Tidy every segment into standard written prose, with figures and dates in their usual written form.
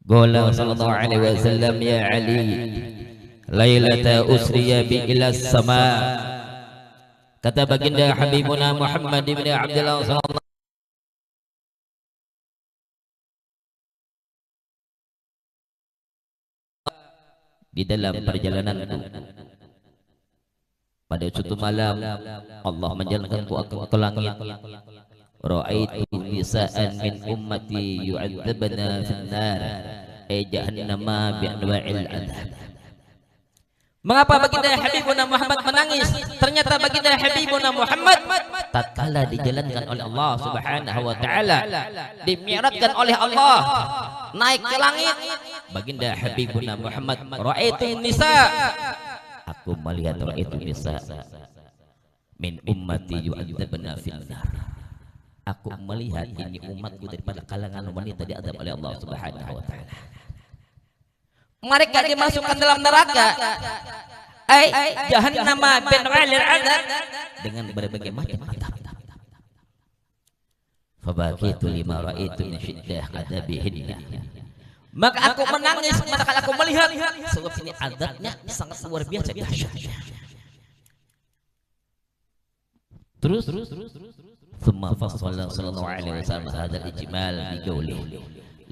Qala sallallahu alaihi wasallam ya Ali lailata usriya bi ila sama. Kata baginda Habibuna Muhammad ibn Abdullah sallallahu di dalam perjalananku pada suatu malam Allah menjalankanku ke langit. Ra'aitu nisa'an min ummati yu'adzabna finnar ay jahannama bi'anwa'il adhab. Mengapa baginda Habibuna Muhammad menangis? Ternyata baginda Habibuna Muhammad tatkala dijalankan oleh Allah Subhanahu wa taala, dimi'rajkan oleh Allah, naik ke langit. Baginda Habibuna Muhammad, ra'aitu nisa, aku melihat ra'aitu nisa min ummati yu'adzabna finnar. Aku melihat ini umatku daripada kalangan wanita diazab oleh Allah Subhanahu wa taala. Mereka dimasukkan dalam neraka, jahannama binwa'il adab, dengan berbagai macam azab. Fabakitu lima ra'aitu min syiddah adabihinna. Maka aku menangis manakala aku melihat sebab ini azabnya sangat luar biasa dahsyat. Terus Thumma fassala sallallahu alaihi wasallam hadzal ijmal bi qawli.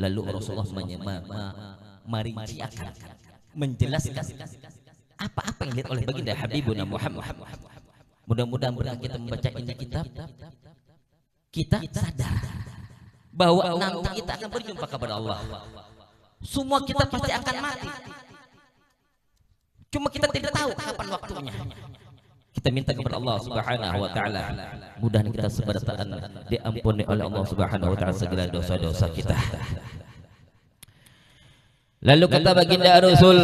Lalu Rasulullah merincikan, menjelaskan apa-apa yang dilihat oleh baginda Habibuna Muhammad. Mudah-mudahan berkah kita membaca ini kitab, kita sadar bahwa nanti kita akan berjumpa kepada Allah. Semua kita pasti akan mati. Cuma kita tidak tahu kapan waktunya. Kita minta kepada Allah Subhanahu wa taala, mudah-mudahan kita seberataan diampuni oleh Allah Subhanahu wa taala segala dosa-dosa kita. Lalu kata baginda Rasul,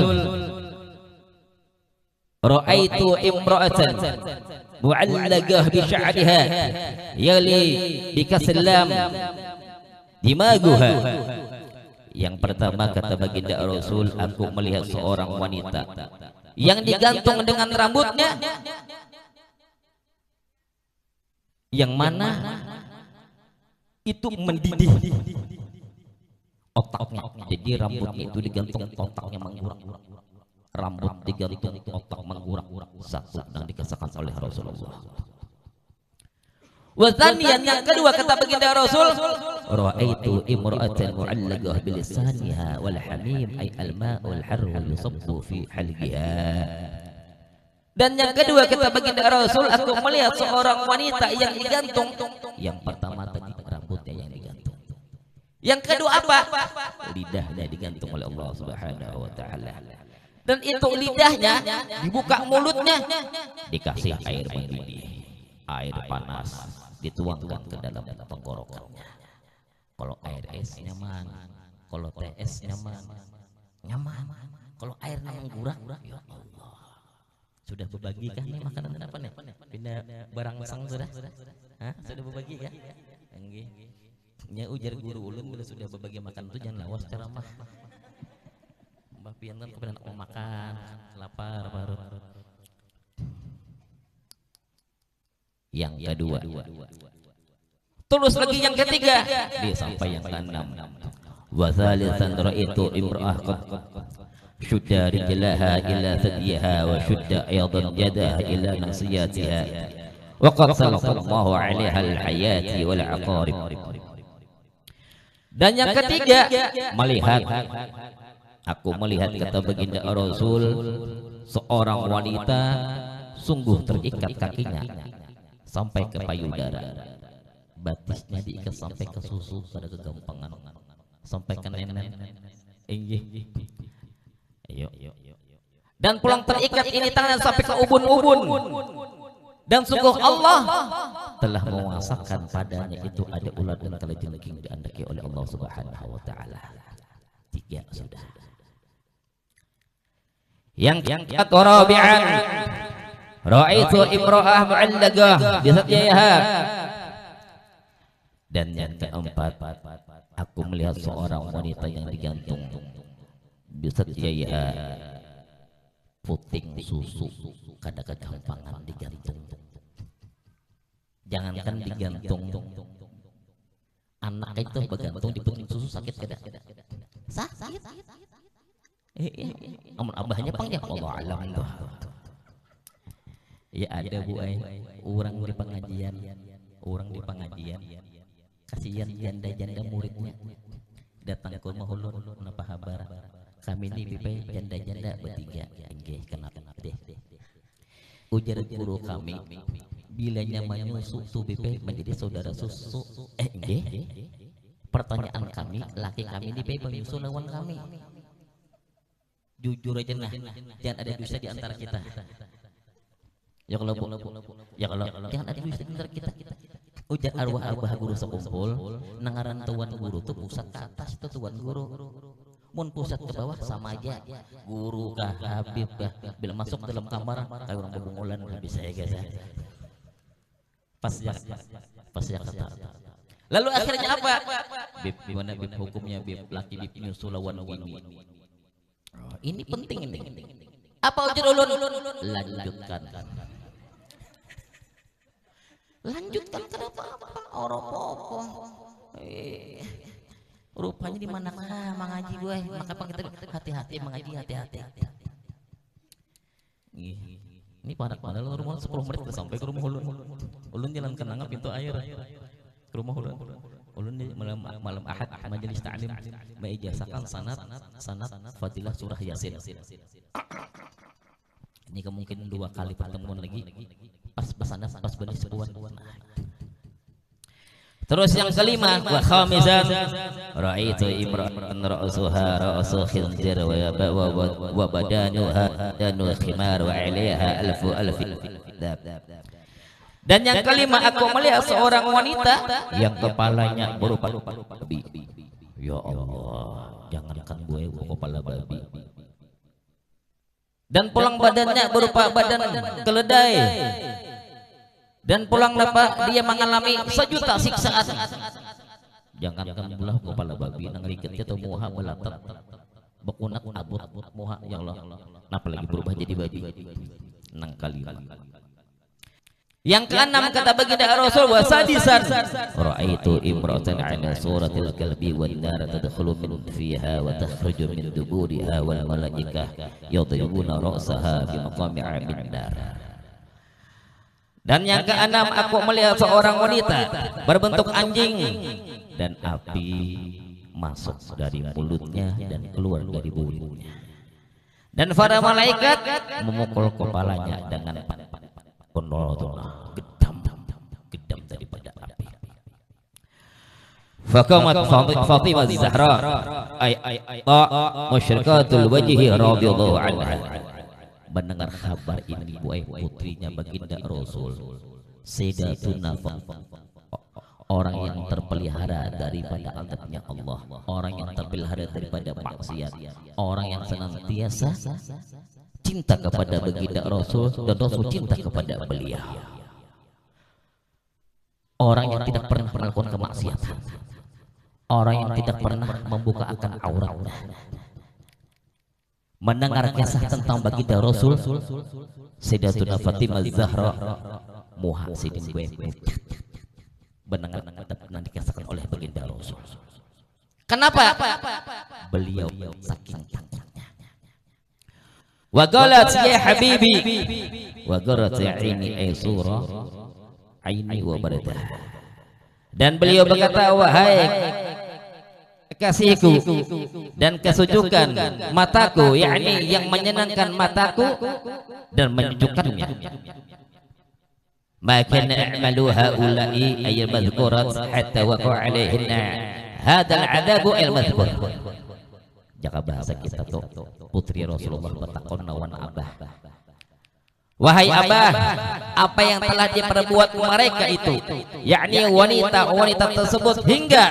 ra'aitu imra'atan mu'allaqah bi sya'riha yali bi kaslam dimaguha. Yang pertama kata baginda Rasul, aku melihat seorang wanita yang digantung dengan rambutnya, yang mana itu mendidih otaknya. Jadi rambutnya itu digantung, otaknya menggurak. Rambut digantung, otak menggurak. Satu yang dikatakan oleh Rasulullah. Wasanian, yang kedua kata baginda Rasul, ra'aitu imra'atan mu'allaqah bilisaniha wal hamim ay al-ma'ul harru yusabbu fi halqiha. Dan yang kedua kata baginda Rasul, aku melihat seorang wanita yang digantung. Yang pertama tadi rambutnya yang digantung. Yang kedua apa? Lidahnya digantung oleh Allah Subhanahu wa taala. Dan itu lidahnya dibuka, mulutnya dikasih air mendidih, air panas dituangkan ke dalam tenggorokannya. Kalau air es nyaman, kalau teh es nyaman. Kalau airnya menggurak, ya Allah. Sudah berbagi kan nih makanan apa nih? Pindah barang sang sudah? Hah? Sudah berbagi kan? Nggih. Nya ujar guru ulun bila sudah berbagi makan itu jangan lawas ceramah. Mbah pianten kepada nak mau makan, lapar baru. Yang kedua, terus lagi yang ketiga, dia sampai yang keenam. Wa thalitsan ra'aitu imra'ah shudda rijlaha ila thadiha wa shudda aydan yadaha ila nasiyatiha wa qad sallallahu 'alaiha al-hayati wal 'aqarib. Dan yang ketiga, melihat, aku melihat kata baginda Rasul, seorang wanita sungguh terikat kakinya sampai ke payudara, batisnya diikat sampai ke susu pada kegampangan, sampai ke nenek. Ayo. Dan pulang terikat ini tangan sampai ke ubun-ubun. Dan sungguh Allah telah menguasakan padanya itu ada ular dan kalajengking diandaki oleh Allah Subhanahu wa taala. Tiga sudah. Yang keempat, rabi'an ra'aitu imra'ah mu'allaqah bi satyaha. Dan yang keempat, aku melihat seorang wanita yang digantung bi satyaha, puting susu kada kegampangan digantung. Jangankan digantung, anak itu bergantung di puting susu sakit kada. sakit. Amun abahnya pang ya Allah alam tuh. Ya ada bu orang di pengajian, kasihan janda-janda muridnya datang ke rumah ulun napa habar kami ini pipe janda-janda bertiga nggih kenapa deh ujar guru kami bila nyamannya susu pipe menjadi saudara susu nggih pertanyaan kami laki kami di pipe menyusul lawan kami jujur aja nah jangan ada dusta di antara kita ya kalau jangan ada dusta di antara kita. Ujar arwah guru sekumpul nangaran tuan guru tuh pusat ke atas tuh tuan guru mun pusat ke bawah sama aja guru kah habib kah bila masuk dalam kamar kayak orang bebungulan bisa ya guys ya pas ya kata lalu akhirnya apa bib gimana bib hukumnya bib laki bib nyusul lawan wini ini penting ini apa ujar ulun lanjutkan kenapa orang popo rupanya di mana mengaji gue maka kita hati-hati mengaji hati-hati ini padahal rumah 10 menit sampai ke rumah ulun jalan kenanga pintu air ke rumah ulun di malam ahad majelis ta'lim mengijazahkan sanad fadilah surah yasin ini kemungkinan 2 kali pertemuan lagi pas benih sebuah. Terus yang kelima wa khamisan ra'aitu imra'atan ra'suha ra'su khinzir wa badanuha danu khimar wa 'alayha alfu dan yang kelima aku melihat seorang wanita yang kepalanya berupa babi. Ya Allah, jangankan gue kepala babi. Dan pulang badannya berupa badan keledai dan pulang dapat dia mengalami sejuta siksaan jangankan belah kepala babi nang riketnya atau muha belatat bekunak abut muha ya Allah apalagi berubah jadi babi nang kali yang keenam kata baginda Rasul wa sadisan ra'aitu imra'atan 'ala suratil kalbi wan nar tadkhulu min fiha wa takhruju min duburiha wal malaikah yadribuna ra'saha bi maqami 'abid nar. Dan yang keenam aku melihat seorang wanita berbentuk anjing dan api masuk dari mulutnya dan keluar dari mulutnya dan para malaikat memukul kepalanya dengan gedam daripada api. Faqamat Fatimah Zahra ay musyrikatul wajhi radhiyallahu anha mendengar kabar ini buai putrinya baginda Rasul Sayyidatuna orang yang terpelihara daripada azabnya Allah, orang yang terpelihara daripada maksiat, orang yang senantiasa cinta kepada baginda Rasul dan Rasul cinta kepada beliau, orang yang tidak pernah melakukan kemaksiatan, orang yang tidak pernah membuka akan auratnya. Mendengar kisah tentang baginda Rasul Sayyidatuna Fatimah Zahra muha sidin gue mendengar pernah dikisahkan oleh baginda Rasul. Kenapa? Beliau saking takutnya. Wa qalat ya habibi wa qarat aini aysura aini wa baradah. Dan beliau berkata wahai kasihku dan kesujukan mataku, yakni yang menyenangkan mataku dan menyejukkannya. Maka na'malu haula'i ayyul madhkurat hatta waqa 'alaihinna hadzal 'adzabu al-madhkur. Jaka bahasa kita tuh putri Rasulullah bertakon lawan abah. Wahai abah, apa yang telah diperbuat mereka itu, yakni wanita-wanita tersebut hingga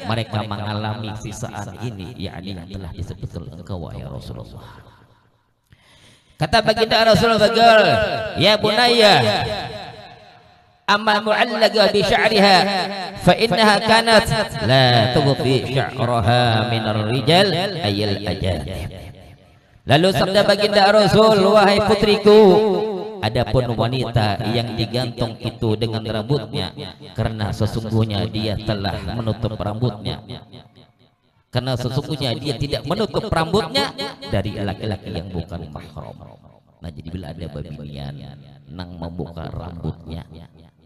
mereka mengalami sisaan ini, yakni yang telah disebutkan engkau wahai Rasulullah. Kata baginda Rasulullah bagal, ya bunayya, amma mu'allaqa bi sya'riha fa innaha kanat la tughfi sya'raha min ar-rijal ayyal ajanib. Lalu sabda baginda Rasul, wahai putriku, adapun wanita yang digantung itu dengan rambutnya, karena sesungguhnya dia telah menutup rambutnya karena sesungguhnya dia tidak menutup rambutnya dari laki-laki yang bukan mahram. Nah, jadi bila ada babinian nang membuka rambutnya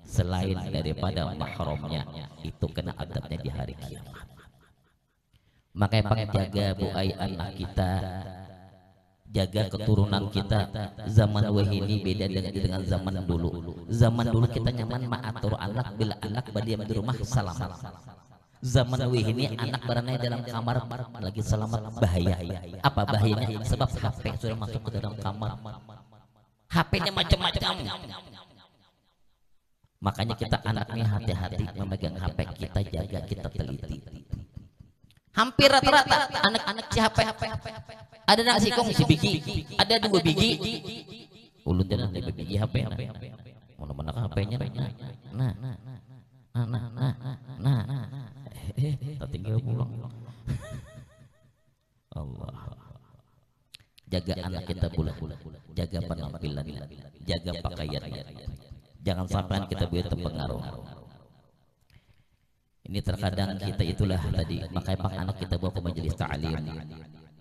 selain daripada mahramnya, itu kena adabnya di hari kiamat. Makanya pak jaga buai anak kita, jaga keturunan kita. Zaman wahini beda dengan zaman dulu. Zaman dulu kita nyaman maatur anak, bila anak badiam di rumah selamat. Zaman wahini anak berenai dalam kamar lagi selamat, bahaya. Apa bahayanya? Sebab HP sudah masuk ke dalam kamar, HP-nya macam-macam. Makanya kita anaknya hati-hati memegang HP, kita jaga, kita teliti. Hampir rata-rata anak-anak si HP. Ada nang sikong si biji, ada 2 biji. Ulun jangan 2 biji HP. Mana-mana HP-nya. Nah. Tinggal pulang. Allah. Jaga anak kita pula, jaga penampilan, jaga pakaian. Jangan sampai kita buat terpengaruh. Ini terkadang kita itulah tadi, makanya pak anak kita bawa ke majelis ta'lim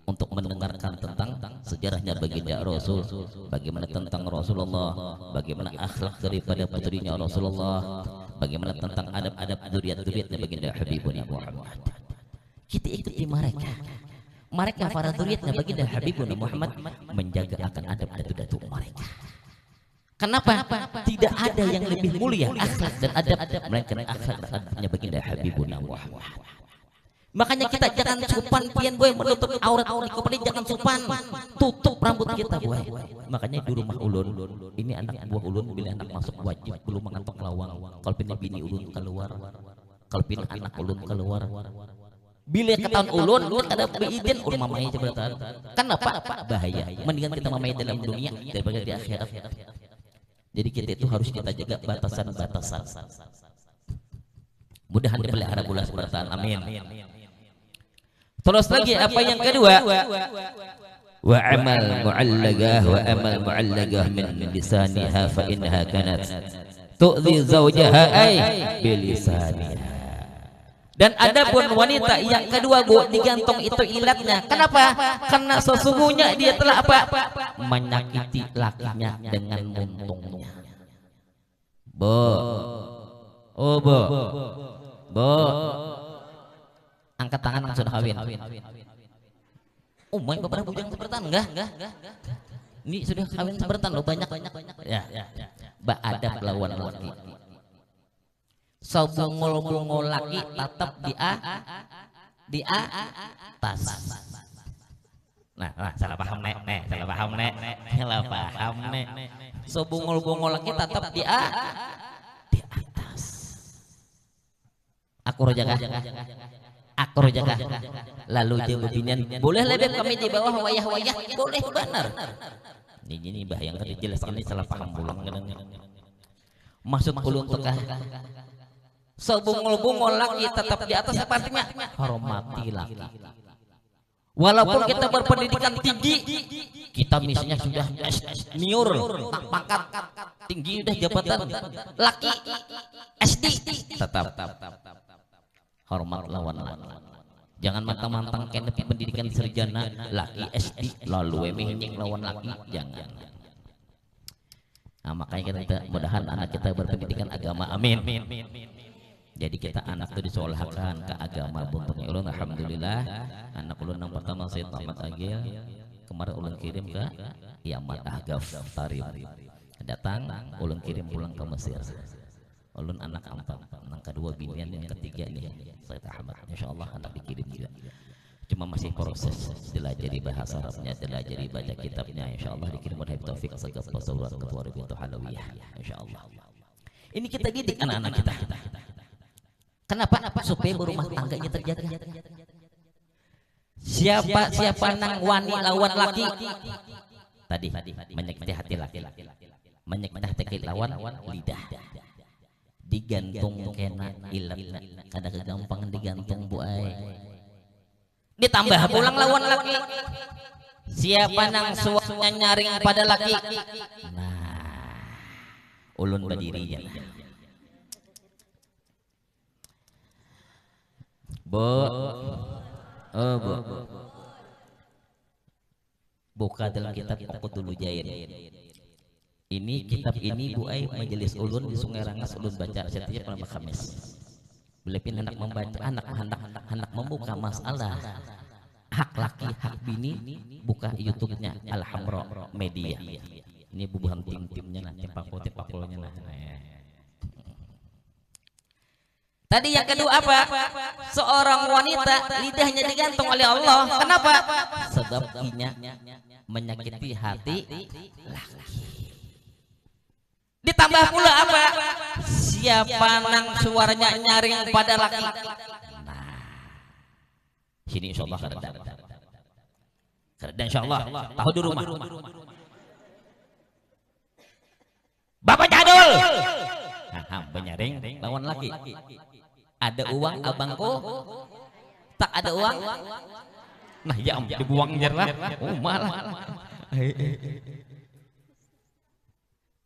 untuk mendengarkan tentang sejarahnya baginda Rasul, bagaimana tentang Rasulullah, bagaimana akhlak daripada putrinya Rasulullah, bagaimana tentang adab-adab zuriat-zuriatnya baginda Habibuna Muhammad. Kita ikuti mereka. Mereka para zuriatnya baginda Habibuna Muhammad menjaga akan adab-adab mereka. Kenapa? Tidak ada yang lebih mulia akhlak dan adab melainkan akhlak dan adabnya baginda Habibuna Muhammad. Makanya kita jangan supan pian boy menutup aurat di kepala, jangan supan, tutup rambut kita boy. Makanya di rumah ulun ini anak buah ulun bila anak masuk wajib belum mengantok lawang. Kalau pindah bini ulun keluar, kalau pindah anak ulun keluar. Bila ketahuan ulun ada beizin ulun mamai cepetan. Kenapa? Bahaya. Mendingan kita mamai dalam dunia daripada di akhirat. Jadi kita itu harus kita jaga batasan-batasan. Mudahan dipelihara bulan bertahan. Amin. Terus lagi apa yang kedua? Wa amal mu'allagah min lisaniha fa innaha kanat tu'dhi zawjaha ay bilisaniha. Dan ada pun wanita yang kedua bu digantung itu ilatnya. Kenapa? Karena sesungguhnya dia telah apa? Menyakiti lakinya dengan muntungnya. Oh angkat tangan yang sudah kawin. Main beberapa bujang sepertan enggak? Ini sudah kawin sepertan loh, banyak. Ya. Adab lawan laki. Sobungul-bungul laki tetap di atas. Nah, salah paham nek. Sobungul-bungul laki tetap di atas. Akur jaga. Lalu dia bebinian, boleh lebih kami di bawah wayah-wayah, boleh benar. Ini bah yang tadi jelaskan ini salah paham pulang. Masuk ulun tekah. Sobungul-bungul laki tetap di atas, sepertinya hormati laki. Walaupun kita berpendidikan tinggi, kita misalnya sudah niur, pangkat tinggi, udah jabatan, laki SD tetap hormat lawan laki. Jangan mantang-mantang kena pendidikan sarjana laki SD lalu emehnya lawan laki, jangan. Nah, makanya kita mudahan anak kita berpendidikan agama. Amin. Jadi kita anak itu disolahkan ke agama buntungnya ulun. Alhamdulillah anak ulun yang pertama Sayyid Ahmad Agil kemarin ulun kirim ke Yaman Ahgaf Tarim, datang ulun kirim pulang ke Mesir. Ulun anak empat, anak kedua binian, yang ketiga nih Sayyid Ahmad, insyaallah anak dikirim juga. Cuma masih proses dilajari bahasa Arabnya, dilajari baca kitabnya, insyaallah dikirim oleh Taufik Asgaf Pasauran Ketua Rabiatul Halawiyah, insyaallah. Ini kita didik anak-anak kita. Kenapa? Supaya berumah tangganya terjaga. Siapa nang wani lawan laki tadi menyakiti hati laki, menyakiti hati lawan lidah, digantung kena ilat, kada kegampangan digantung buai. Ditambah pulang lawan laki. Siapa nang suaminya nyaring pada laki, nah ulun berdirinya. Oh, bu. Buka dalam kitab Uqdul Jain. Ini kitab ini Bu Ai Majelis Ulun di Sungai Rangas ulun baca setiap malam Kamis. Belepin hendak membaca hendak membuka masalah hak laki hak bini, buka YouTube-nya Alhamro Media. Ini bubuhan tim-timnya nah, tipakul-tipakulnya nah. Tadi yang kedua apa? Seorang wanita lidahnya digantung oleh Allah. Kenapa? Sebab inya menyakiti hati laki. Ditambah pula apa? Siapa nang suaranya nyaring pada laki. Nah, sini insyaallah kereda. Kereda insyaallah. Tahu di rumah. Bapak Jadul. Nah, penyaring lawan laki. Ada uang abangku? Tak ada uang? Nah, ya dibuang jerlah. Oh, malah.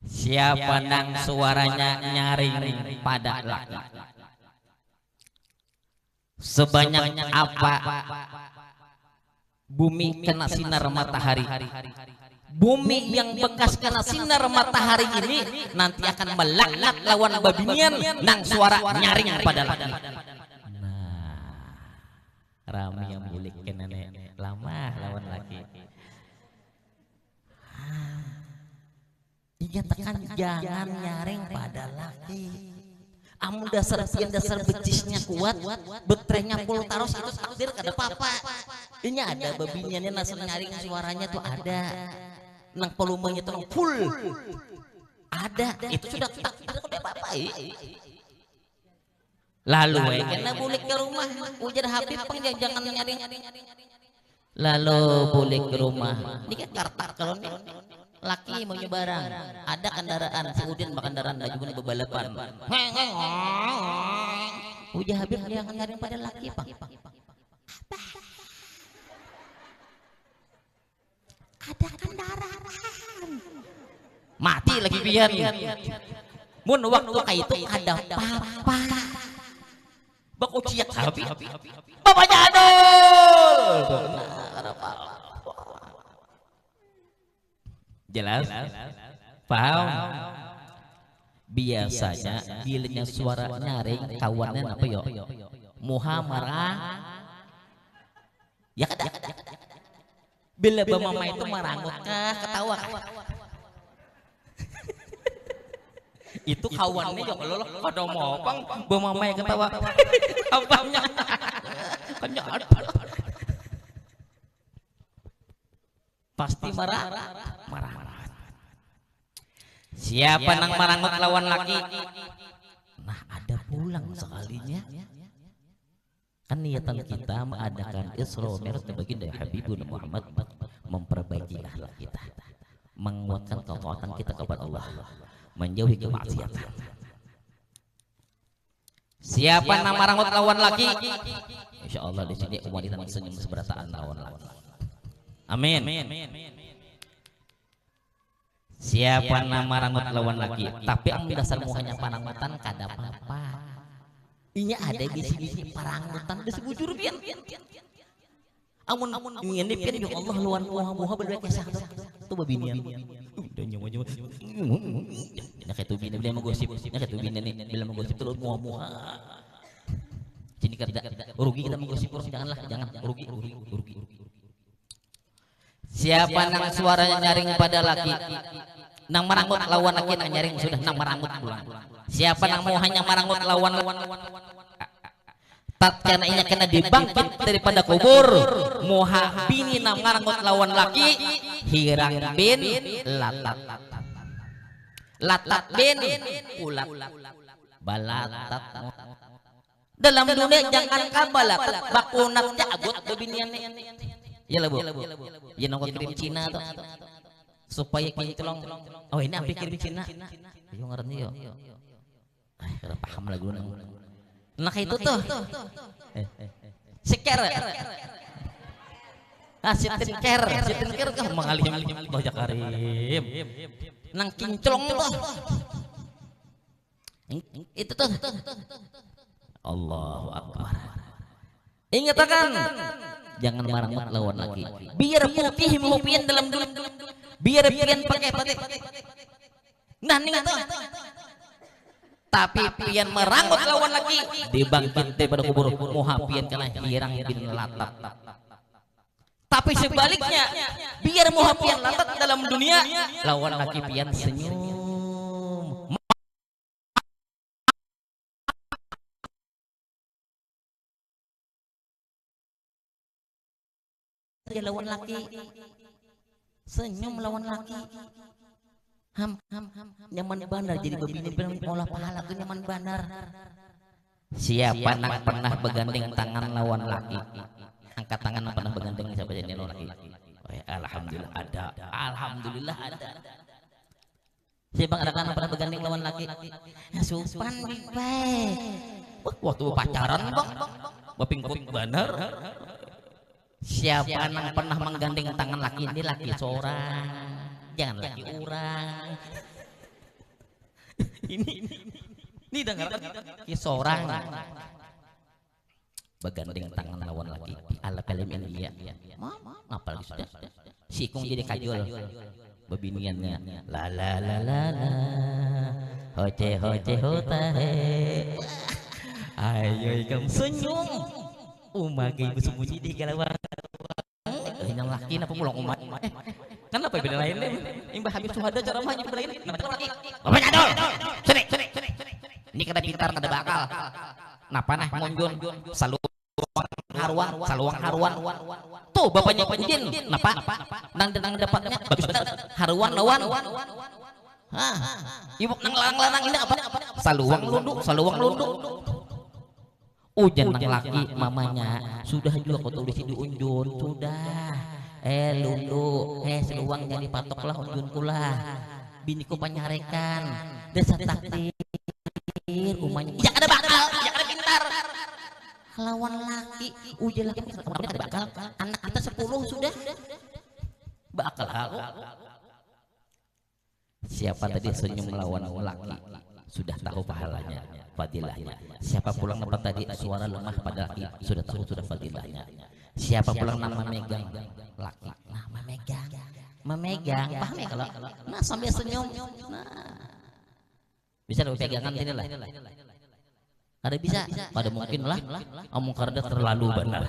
Siapa nang suaranya nyaring pada laki? Sebanyak apa bumi kena sinar matahari? Bumi yang bekas kena sinar matahari ini nanti akan melaknat lawan babinian nang suara nyaring pada laki. Nah, rami yang milik nenek lama lawan laki. Iya tekan jangan nyaring pada laki. Amun dasar becisnya kuat, betrenya puluh taros itu takdir kada apa-apa. Ini ada babiniannya nasel nyaring suaranya tuh ada. Nang volumenya tuh full. Ada, itu sudah takdir kada apa-apa. Lalu kena bulik ke rumah, ujar Habib pang jangan nyaring. Lalu bulik ke rumah. Ini kan kartar kalau laki mau nyebarang, ada kendaraan, kemudian kendaraan lagi pun bebalapan. Ujar Habib jangan nyaring pada laki pang. Ada kendaraan. Mati lagi pian. Mun waktu itu ada papa. Baku ciak Habib. Bapak Jadul. Jelas? Paham? Biasanya gilinya suara nyaring kawannya apa yo? Muha marah. Ya kada. Bila bamama itu marangut kah ketawa kah? Itu kawannya yo kalau kada mau pang bamama yang ketawa. Abangnya. Kanya pasti marah. Siapa nang marangut lawan laki? Nah, ada pulang sekalinya. Kan niatan kita mengadakan Isra Mi'raj baginda Habibuna Muhammad memperbaiki akhlak kita, menguatkan ketaatan kita kepada Allah, menjauhi kemaksiatan. Siapa nang marangut lawan laki? Insyaallah di sini wanita nang senyum seberataan lawan laki. Amin. Siapa nama rangut lawan laki, tapi amun dasar muhanya parangutan kada apa-apa. Inya ada bisi-bisi parangutan geus bujur pian. Amun ngene pian ya Allah lawan muha berbeda kisah tu babinian. Udah nyawa-nyawa. Nah kayak tu bini bila menggosip, nah kayak tu bini nih bila menggosip terus muha. Jadi kada rugi kita menggosip terus jangan rugi. Siapa nang suaranya nyaring pada laki, nang marangut lawan laki nang nyaring sudah nang marangut pulang. Siapa nang mau hanya marangut lawan tatkala inya kena dibangkit daripada kubur, moha bini nang marangut lawan laki, hirang bin latat bin ulat balatat. Dalam dunia jangan kabalatat bakunatnya abot babiniannya. Ya lah Bu, ya nongko kirim Cina tuh supaya kinclong. Oh ini ambil kirim Cina. Yo ngerti yo. Kada paham lagu nang. Nah itu tuh. Seker. Sitin ker kah mengalim Bajak Karim. Nang kinclong tuh. Itu tuh. Allahu Akbar. Ingat akan, jangan marah lawan laki. Biar putih mau pian dalam dunia, biar pian pakai batik. Nah ingat tuh. Tapi pian merangut lawan laki, dibangkit daripada kubur, moha pian kena hirang bin latat. Tapi sebaliknya, biar moha pian latat dalam dunia, lawan laki pian senyum. Dia lawan laki, senyum lawan laki. Nyaman bandar jadi begini olah pahala tuh nyaman bandar. Siapa yang pernah begandeng tangan lawan laki? Angkat tangan yang pernah begandeng siapa jadi lawan laki? Alhamdulillah ada. Alhamdulillah ada. Siapa ada yang pernah begandeng lawan laki? Supan baik. Waktu pacaran bang, bapingkut bandar. Siapa yang pernah menggandeng tangan laki ini laki seorang, jangan laki orang. ini dengar laki seorang begandeng tangan lawan laki ala kalim ini ya. Apalagi sudah sikung jadi kajol bebiniannya la la la la la hoce hoce hotahe ayo kamu senyum umagi bersembunyi di galawang. Yang laki napa pulang umat? Kenapa beda lain deh? Imbah Habib Suhada cara mah beda lain. Kenapa laki? Bapak nyadol. Sini. Ini kada pintar kada bakal. Napa nah monjon saluang haruan. Tuh bapaknya Pak Jin. Napa? Nang dapatnya bagus haruan lawan. Hah. Ibu nang larang-larang ini apa? Saluang lunduk. Ujan nang laki mamanya sudah juga kau tulis di unjun sudah lundu seluang jadi patoklah unjun kula biniku panyarekan desa takdir umanya ya ada bakal ya ada pintar lawan laki ujan laki ada bakal anak kita 10 sudah bakal aku siapa tadi senyum melawan laki sudah tahu pahalanya fadilahnya. Siapa pulang dapat tadi suara lemah pada laki sudah tahu sudah fadilahnya. Siapa pulang nama megang laki nama memegang paham ya kalau nah sambil senyum nah bisa lo pegangan ini lah ada bisa pada mungkin lah omong karena terlalu benar.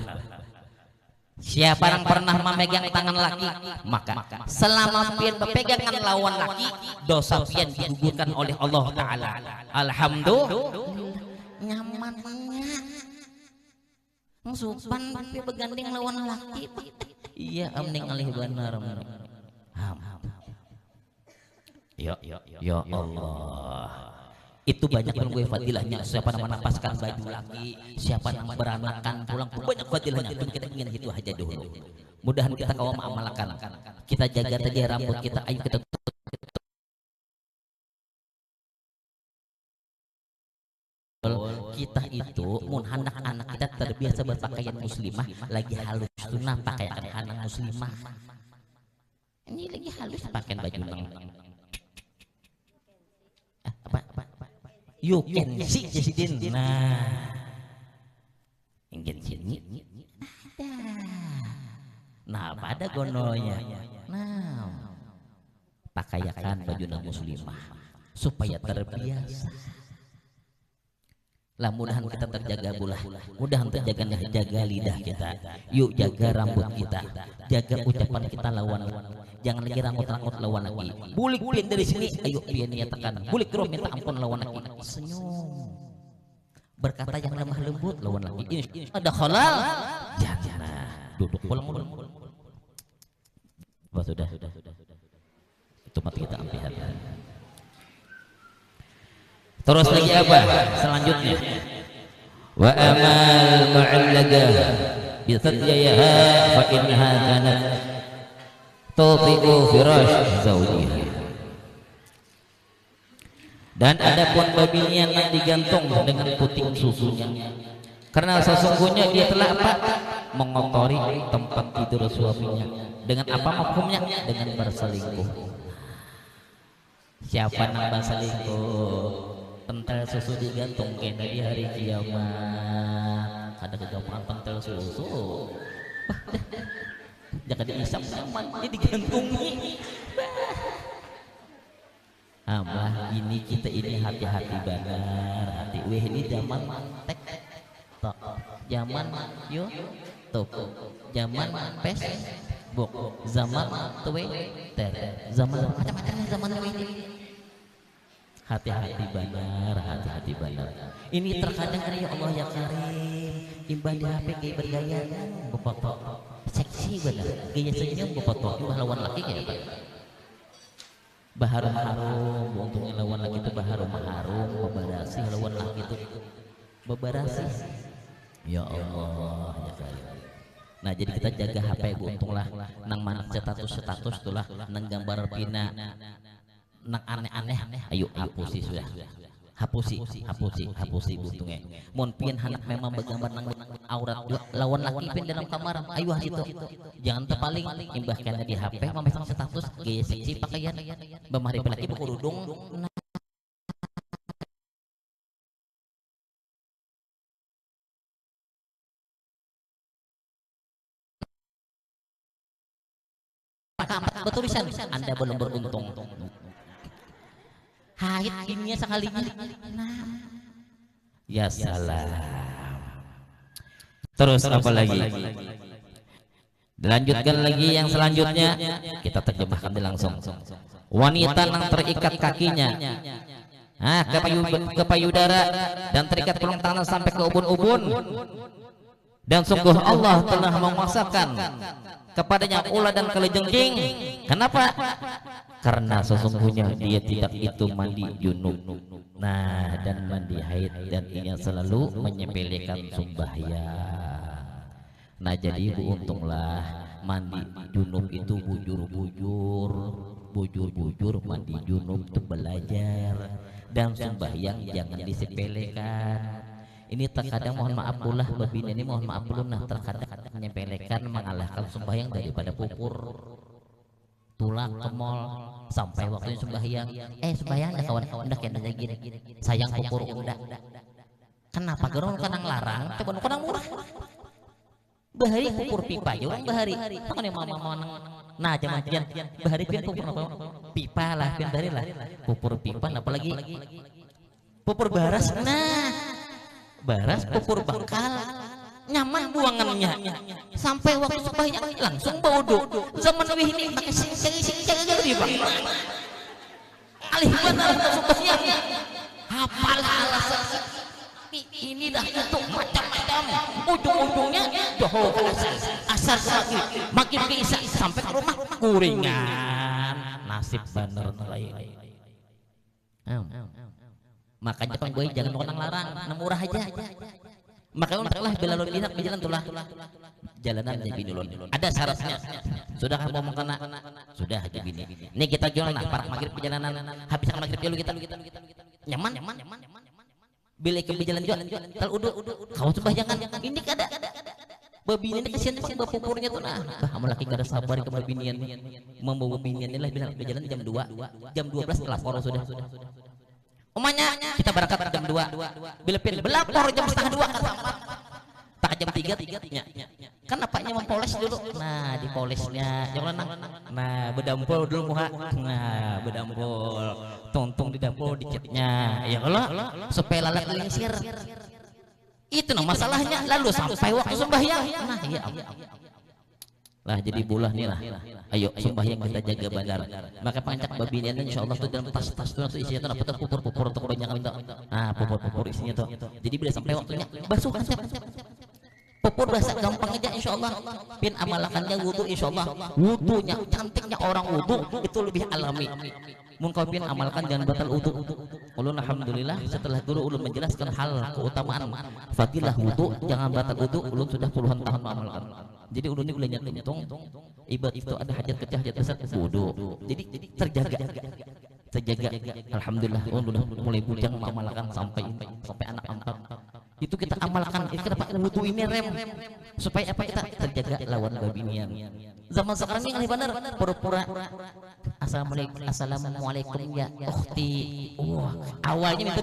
Siapa yang pernah memegang tangan laki maka selama pian berpegangan lawan laki dosa pian digugurkan oleh Allah Ta'ala. Alhamdulillah nyamannya supan tapi begandeng lawan laki iya amning alih benar ya Allah itu banyak yang gue fadilahnya. Siapa yang menapaskan baju laki, siapa yang beranakan pulang banyak fadilahnya. Itu kita ingin itu aja dulu. Mudahan kita kau mengamalkan. Kita jaga saja rambut kita. Ayo kita kita itu mun anak-anak kita terbiasa berpakaian muslimah lagi halus sunnah pakai anak muslimah. Ini lagi halus pakai baju apa you can see Jasidin. Nah ingin sini nah pada gononya nah pakaiakan baju muslimah supaya terbiasa lah mudahan kita terjaga bulah mudahan jaga lidah kita yuk jaga rambut kita jaga ucapan kita lawan jangan lagi rangut-rangut lawan lagi bulik pian dari sini ayo pian nyatakan bulik roh minta ampun lawan lagi senyum berkata yang lemah lembut lawan lagi ini ada halal jangan duduk pulang sudah itu mati kita ambil terus lagi apa selanjutnya wa amal mu'allaqah bi sadyaha fa innaha kanat tuti'u firash zawjiha dan adapun babinya yang digantung dengan puting susunya karena sesungguhnya dia telah apa mengotori tempat tidur suaminya dengan apa hukumnya dengan berselingkuh. Siapa yang berselingkuh pental susu digantung kena di hari kiamat kada kegampang pentel susu. Jangan diisap zaman jadi digantungi. Abah ini kita ini hati-hati benar, hati weh ini zaman tek tok, zaman yo top, zaman pes bok, zaman Twitter, zaman macam-macam zaman ini. Hati-hati benar, hati-hati benar. Ini terkadang ya Allah ya Karim, imbah di HP kayak bergaya, befoto seksi benar, gaya senyum befoto, lawan laki kayak apa? Baharum harum, untungnya lawan laki itu baharum harum, bebarasi lawan laki itu bebarasi. Ya Allah ya Karim. Nah jadi kita jaga HP untunglah nang mana status itulah nang gambar pina nang aneh-aneh ayo hapusi sudah hapusi buntungnya mun pin hanak memang bergambar nang aurat lawan laki pin dalam kamar ayo itu jangan terpaling imbah kena di HP memasang status gaya seksi pakaian bamari laki berkerudung bertulisan Anda belum beruntung. Haid pinnya sekalinya. Nah. Ya salam. Terus apa lagi? Dilanjutkan lagi yang selanjutnya kita terjemahkan langsung. Wanita yang terikat kakinya ke payudara dan terikat tulang tangan sampai ke ubun-ubun. Dan sungguh Allah telah memaksakan kepadanya ulah dan kelejengjing. Kenapa? Karena sesungguhnya dia tidak itu mandi junub. Nah dan mandi haid dan ia selalu menyepelekan sembahyang. Nah jadi untunglah mandi junub itu bujur mandi junub itu belajar dan sembahyang jangan disepelekan. Ini terkadang mohon maaf pula babin ini mohon maaf pula nah terkadang menyepelekan mengalahkan sembahyang daripada pupur tulang ke mall sampai waktunya sembahyang sembahyang dah kawan-kawan dah kena gini sayang pupur udah kenapa gerong kanang larang coba kanang murah bahari pupur pipa ya orang bahari kan yang mama nah jaman-jaman bahari pian pupur apa pipa lah pian bahari lah pupur pipa apalagi pupur baras nah baras pupur bangkal nyaman buangannya sampai waktu sembahyang langsung bodoh zaman wih ini pakai sing di bang alih benar sembahyang hafal alasan ini dah itu macam-macam ujung-ujungnya doh asar sakit makin bisa sampai ke rumah kuringan nasib bener lain. Makanya Pak Boy jangan orang larang, murah aja. Makanya untunglah bila lo lihat berjalan tulah jalanan jadi binulun. Ada syaratnya. Sudah kamu mau kena? Sudah aja bini. Ini kita jual nah para maghrib perjalanan habis maghrib dulu kita nyaman. Bila ke berjalan jual tal udu kau sembahyang ini kada. Babinian kasihan sih bapupurnya tuh nah. Kamu laki kada sabar ke babinian. Membawa babinian ini lah bila berjalan jam 2. Jam 12 lapor sudah. Umanya kita berangkat jam 2 bila pin belapor jam setengah 2 kan tak jam 3 kan apanya mempoles dulu nah dipolesnya jangan nah bedampol dulu muha nah bedampol tungtung di dampol dicetnya ya kalau supaya lalat lingsir itu nah masalahnya lalu sampai waktu sembahyang nah iya lah jadi bulah nih lah ayo sembahyang kita jaga bandar maka pancak babinian insyaallah tuh dalam tas-tas tuh isinya tuh apa tuh pupur tuh kebanyakan itu nah pupur isinya tuh jadi bila sampai waktunya basuh kan pupur basah gampang aja insyaallah pin amalakannya wudu insyaallah wudunya cantiknya orang wudu itu lebih alami mun kau pin amalkan jangan batal wudu ulun alhamdulillah setelah guru ulun menjelaskan hal keutamaan fadilah wudu jangan batal wudu ulun sudah puluhan tahun mengamalkan jadi ulun ini ulun untung ibadah itu ada hajat kecil hajat besar wudu jadi terjaga alhamdulillah ulun udah mulai bujang mengamalkan sampai anak angkat Itu kita amalkan. Kenapa wudu ini rem supaya apa, kita terjaga lawan babinian. Zaman sekarang ini benar pura-pura assalamualaikum ya ukhti. Wah, awalnya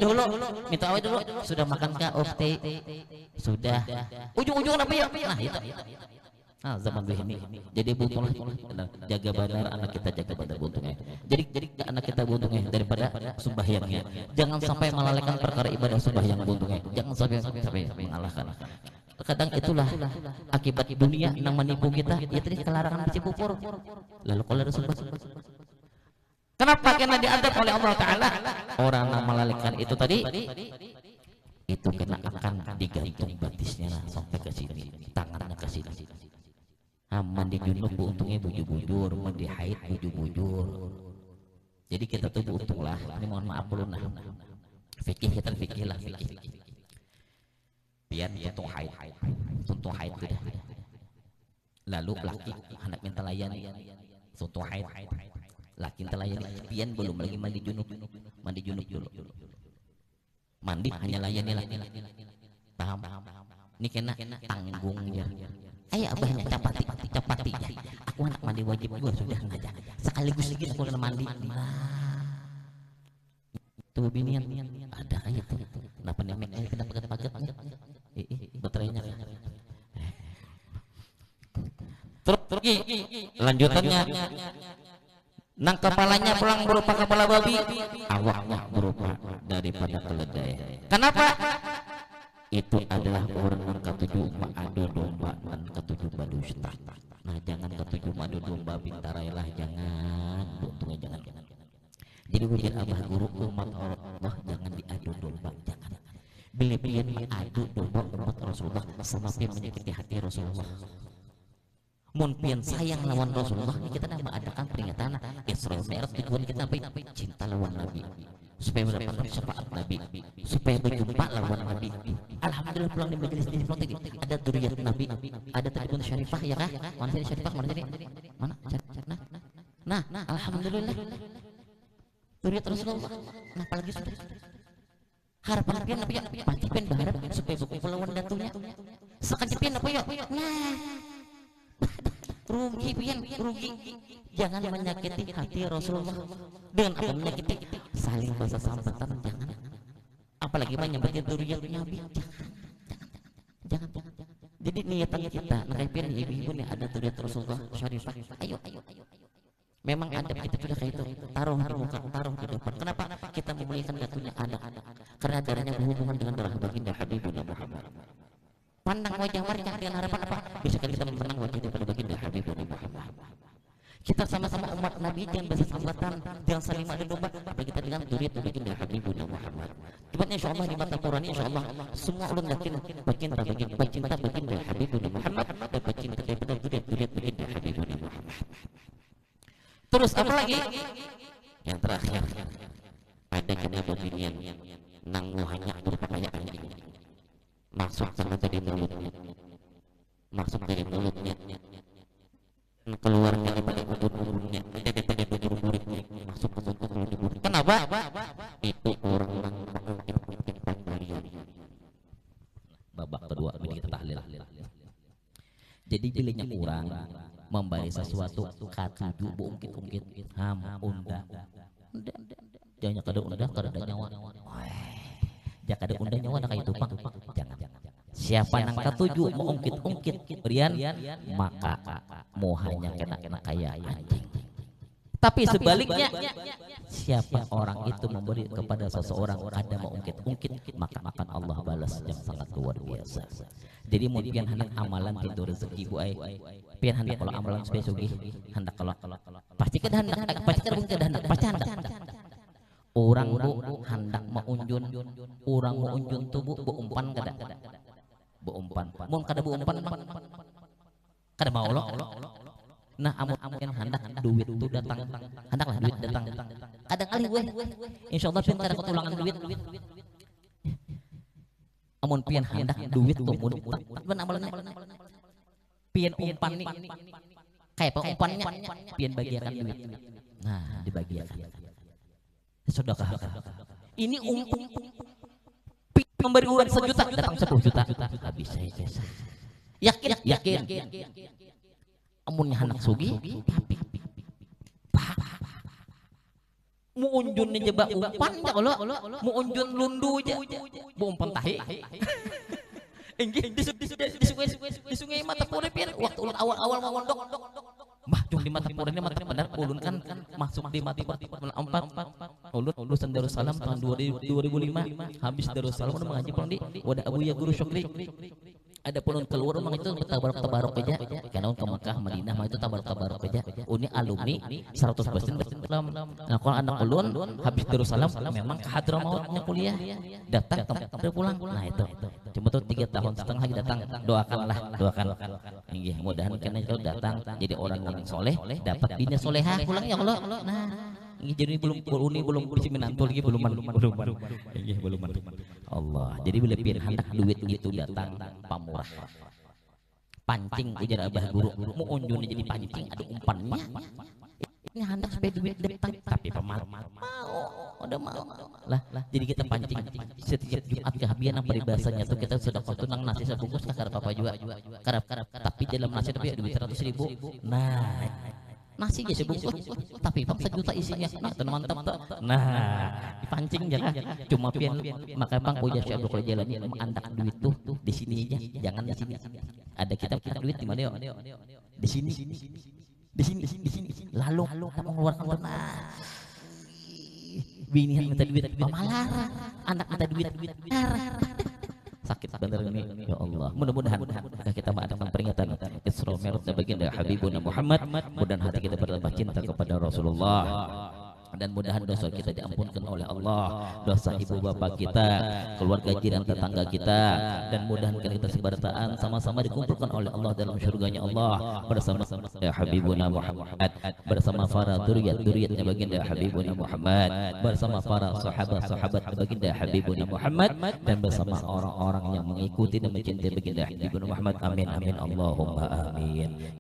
minta awal dulu, sudah makan kah ukhti? Sudah. Ujung-ujung apa ya? Nah, itu. Nah, zaman ini. Jadi butuhlah jaga benar anak kita, jaga benar buntungnya. Jadi anak kita buntungnya daripada sembahyangnya. Jangan sampai melalaikan perkara ibadah sembahyang buntungnya. Jangan sampai mengalahkan. Kadang itulah akibat dunia yang menipu kita. Ya tadi kelarangan baca pupur. Lalu kalau Rasulullah, kenapa kena diadab oleh Allah Ta'ala? Orang yang melalaikan itu tadi, itu kena akan digantung batisnya sampai ke sini, tangannya ke sini. Mandi junub untungnya bujur-bujur, mandi haid bujur-bujur. Jadi kita tuh untung lah. Ini mohon maaf dulu nah. Fikih kita fikih lah fikih. Pian untung haid sudah. Lalu laki anak minta layani, untung haid. Laki minta layani, pian belum lagi mandi junub dulu. Mandi hanya layani lagi. Paham? Ini kena tanggung ya. Ayo abahnya capati ya. Aku anak mandi wajib gua sudah aja. Sekaligus lagi aku kena mandi. Tuh binian ada kayak itu. Kenapa nih make kena paget-paget? Baterainya. Terus lanjutannya. Nang kepalanya pulang berupa kepala babi, awaknya berupa daripada keledai. Kenapa? Itu adalah orang yang ketujuh mengadu domba dan ketujuh berdusta. Nah, jangan ketujuh madu domba bintarailah, jangan. Untungnya jangan. Jadi biar abah guru umat Allah jangan diadu domba, jangan. Bila-bila mengadu domba umat Rasulullah sama pun menyakiti hati Rasulullah. Mun pian sayang lawan Rasulullah, kita dah mengadakan peringatan Isra Mi'raj, tujuan kita apa? Cinta lawan Nabi, supaya mendapatkan syafaat Nabi, supaya berjumpa lawan Nabi. Alhamdulillah pulang di majelis ini ada dzurriyyat Nabi, ada tadi pun Syarifah ya kah? Mana sini Syarifah, mana sini? Mana? Nah, alhamdulillah dzurriyyat Rasulullah. Nah, apalagi sudah harapan pian apa ya? Pasti pian berharap supaya buku lawan datunya. Sekali pian apa ya? Nah, rugi pian, rugi. Jangan menyakiti hati Rasulullah dengan apa menyakiti saling bahasa sambatan, jangan. Apalagi menyebutkan dzurriyyat Nabi, jangan. Jadi niatan kita ngerepian ibu-ibu nih ada dzurriyyat Rasulullah Syarifah. Ayo. Memang adab kita sudah kayak itu, taruh di depan. Kenapa kita memuliakan datunya anak? Karena darahnya berhubungan dengan darah baginda Habibuna Muhammad. Pandang wajah mereka dengan harapan apa? Bisa kita memandang wajah daripada baginda Habibuna Muhammad. Kita sama-sama umat Nabi, jangan bahasa sambatan, jangan saling adu domba. Apa kita dengan dzurriyyat baginda Habibuna Muhammad. Cuman insyaallah di mata Quran insyaallah semua ulun yakin baginda baginda Habibuna Muhammad dan baginda daripada dzurriyyat baginda Habibuna Muhammad. Terus apa lagi? Yang terakhir ada kena babinian nang hanya berupa kayak anjing. Masuk sama dari mulutnya, keluar daripada ubun-ubunnya, daripada dubur-durnya, masuk ke mulut. Kenapa? Itu orang yang mengungkapkan beliau. Babak kedua ini kita tahlil. Jadi pilihnya orang memberi sesuatu katuju ungkit ham unda. Jangan kada unda kada nyawa. Jangan ada unda nyawa ada kayak tupang. Jangan. Siapa nang ketujuh mau ungkit berian maka mau hanya kena kayak anjing. Tapi sebaliknya siapa orang itu memberi kepada seseorang ada mau ungkit maka akan Allah balas yang sangat luar biasa. Jadi mau pian hendak amalan pintu rezeki bu ai. Pian hendak kalau amalan supaya sugih hendak kalau pasti kada hendak pasti hendak. Orang bu hendak meunjun, orang mau unjun tubuh bu umpan kada. Bu umpan. Mun kada bu umpan kada mau lo. Nah, amun yang hendak duit itu datang, hendaklah duit datang. Kadang kali gue, insyaallah pian kada ketulangan duit. Amun pian hendak duit tuh mun ben amalan pian umpan nih. Kayak umpannya pian bagiakan duit. Nah, dibagiakan. Sedekah. Ini memberi uang 1 juta datang 10 juta. Habis saya yakin amunnya anak sugi tapi mu unjun nih jebak umpan ya kalau mu unjun lundu aja bu umpan tahi enggih di sungai mata puripin waktu ulun awal mau mondok mah jung di mata puripin mata benar ulun kan masuk di mata puripin 4 ulun lulusan Darussalam tahun 2005 habis Darussalam udah mengaji pulang di wadah Abu Ya Guru Syukri. Ada pun keluar memang itu tabarok aja karena ke Mekah Madinah mah itu tabarok aja uni alumni 100% Islam. Nah kalau anak ulun habis Darussalam memang ke Hadramautnya kuliah datang ke pulang. Nah itu cuma tuh 3 tahun setengah lagi datang. Doakan nggih mudahan karena itu datang jadi orang yang soleh dapat bini solehah pulang ya Allah. Nah jadi belum si menantu lagi belum Allah. Jadi bila pian hendak duit itu datang pamurah pancing ujar Abah Guru mau unjunnya jadi pancing ada umpannya ini hendak supaya duit datang tapi pemal mau udah mau lah jadi kita pancing setiap Jumat kehabian apa bahasanya tuh kita sudah tunang nasi sebungkus kakak papa juga karap tapi dalam nasi tapi duit 100.000 nah nasi aja sebungkus tapi 1 juta isinya nah mantap tuh nah dipancing jangan cuma pian maka bang ujar Syekh Abdul Qadir Jailani mengandak duit tuh di sini aja jangan di sini ada kita duit di mana yo di sini lalu kita mengeluarkan tanah bini minta duit pamalar anak minta duit sakit bener ini ya Allah. Mudah-mudahan kita mengadakan peringatan Isra Mi'raj baginda Habibuna Muhammad, mudah-mudahan hati kita bertambah cinta kepada Rasulullah dan mudahan dosa kita diampunkan oleh Allah, dosa ibu bapak kita, keluarga jiran tetangga kita, dan mudahan kita sebartaan sama-sama dikumpulkan oleh Allah dalam surganya Allah bersama ya Habibuna Muhammad, bersama para dzurriyyat-dzurriyyatnya baginda Habibuna Muhammad, bersama para sahabat-sahabat baginda Habibuna Muhammad, dan bersama orang-orang yang mengikuti dan mencintai baginda Habibuna Muhammad. Amin amin Allahumma amin.